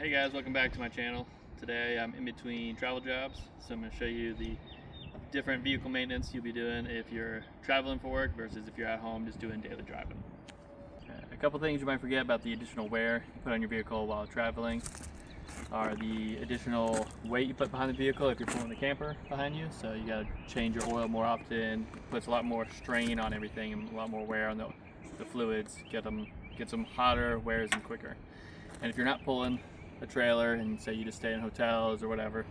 Hey guys, welcome back to my channel. Today I'm in between travel jobs, so I'm going to show you the different vehicle maintenance you'll be doing if you're traveling for work versus if you're at home just doing daily driving. A couple things you might forget about the additional wear you put on your vehicle while traveling are the additional weight you put behind the vehicle if you're pulling the camper behind you. So you got to change your oil more often, puts a lot more strain on everything and a lot more wear on the fluids, gets them hotter, wears them quicker. And if you're not pulling a trailer and say you just stay in hotels or whatever,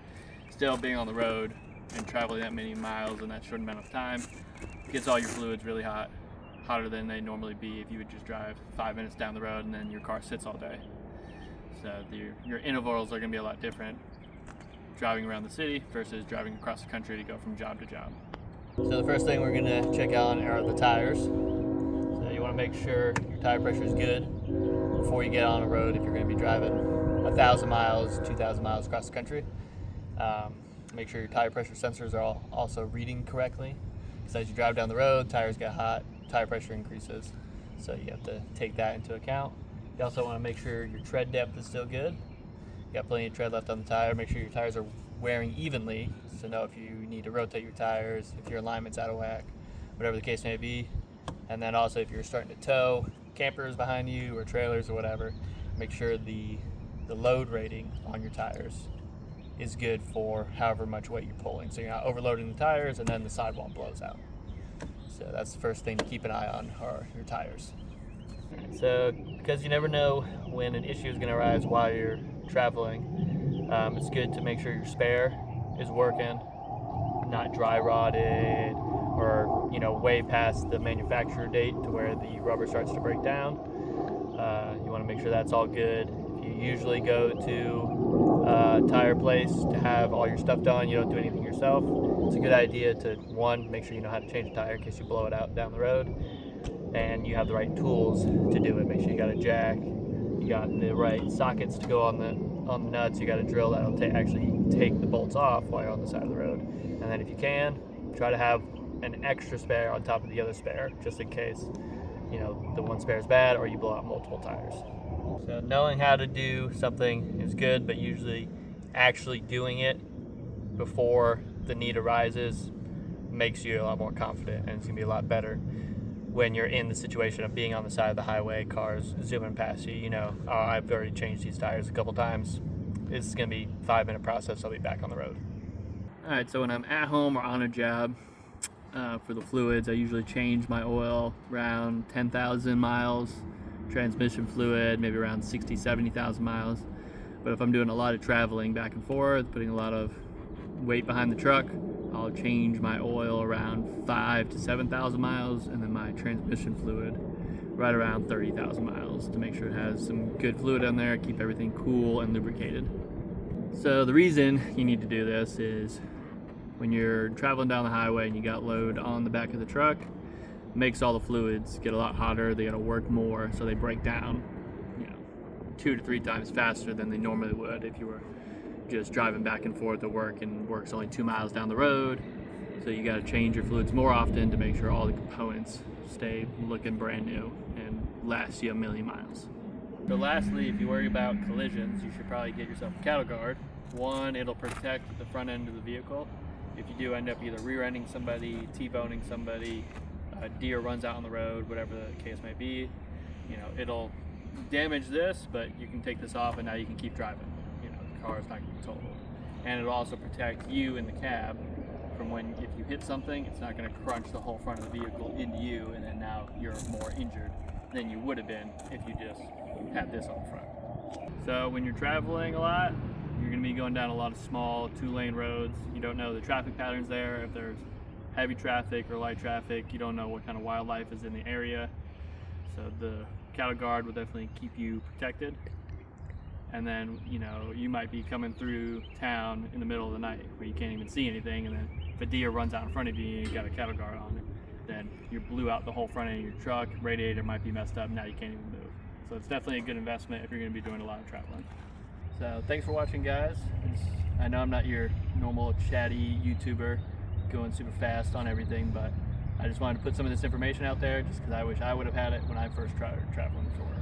still being on the road and traveling that many miles in that short amount of time gets all your fluids really hot, hotter than they normally be if you would just drive 5 minutes down the road and then your car sits all day. So your intervals are going to be a lot different driving around the city versus driving across the country to go from job to job. So the first thing we're going to check out are the tires. So you want to make sure your tire pressure is good before you get on the road if you're going to be driving 1,000 miles, 2,000 miles across the country. Make sure your tire pressure sensors are also reading correctly, because as you drive down the road, tires get hot, tire pressure increases. So you have to take that into account. You also want to make sure your tread depth is still good. You got plenty of tread left on the tire. Make sure your tires are wearing evenly, so know if you need to rotate your tires, if your alignment's out of whack, whatever the case may be. And then also if you're starting to tow campers behind you or trailers or whatever, make sure the load rating on your tires is good for however much weight you're pulling, so you're not overloading the tires and then the sidewall blows out. So that's the first thing to keep an eye on, are your tires. So because you never know when an issue is going to arise while you're traveling, it's good to make sure your spare is working, not dry rotted or way past the manufacturer date to where the rubber starts to break down. You want to make sure that's all good. If you usually go to a tire place to have all your stuff done, you don't do anything yourself, it's a good idea to, one, make sure you know how to change a tire in case you blow it out down the road, and you have the right tools to do it. Make sure you got a jack, you got the right sockets to go on the nuts, you got a drill that'll actually take the bolts off while you're on the side of the road. And then if you can, try to have an extra spare on top of the other spare, just in case the one spare is bad or you blow out multiple tires. So knowing how to do something is good, but usually actually doing it before the need arises makes you a lot more confident, and it's gonna be a lot better when you're in the situation of being on the side of the highway, cars zooming past you. Oh, I've already changed these tires a couple times. It's gonna be a 5-minute process, I'll be back on the road. All right, so when I'm at home or on a job, for the fluids, I usually change my oil around 10,000 miles, transmission fluid maybe around 60, 70,000 miles. But if I'm doing a lot of traveling back and forth, putting a lot of weight behind the truck, I'll change my oil around 5,000 to 7,000 miles, and then my transmission fluid right around 30,000 miles to make sure it has some good fluid in there, keep everything cool and lubricated. So the reason you need to do this is when you're traveling down the highway and you got load on the back of the truck, it makes all the fluids get a lot hotter. They got to work more, so they break down 2 to 3 times faster than they normally would if you were just driving back and forth to work, and work's only 2 miles down the road. So you got to change your fluids more often to make sure all the components stay looking brand new and last you a million miles. So lastly, if you worry about collisions, you should probably get yourself a cattle guard. One, it'll protect the front end of the vehicle. If you do end up either rear-ending somebody, T-boning somebody, a deer runs out on the road, whatever the case may be, it'll damage this, but you can take this off and now you can keep driving. The car is not going to be totaled. And it'll also protect you in the cab from when, if you hit something, it's not going to crunch the whole front of the vehicle into you, and then now you're more injured than you would have been if you just had this on the front. So when you're traveling a lot, you're going to be going down a lot of small 2-lane roads. You don't know the traffic patterns there. If there's heavy traffic or light traffic, you don't know what kind of wildlife is in the area. So the cattle guard will definitely keep you protected. And then, you might be coming through town in the middle of the night where you can't even see anything, and then if a deer runs out in front of you and you got a cattle guard on it, then you blew out the whole front end of your truck, radiator might be messed up, now you can't even move. So it's definitely a good investment if you're going to be doing a lot of traveling. So thanks for watching, guys. I know I'm not your normal chatty YouTuber going super fast on everything, but I just wanted to put some of this information out there just because I wish I would have had it when I first started traveling for work.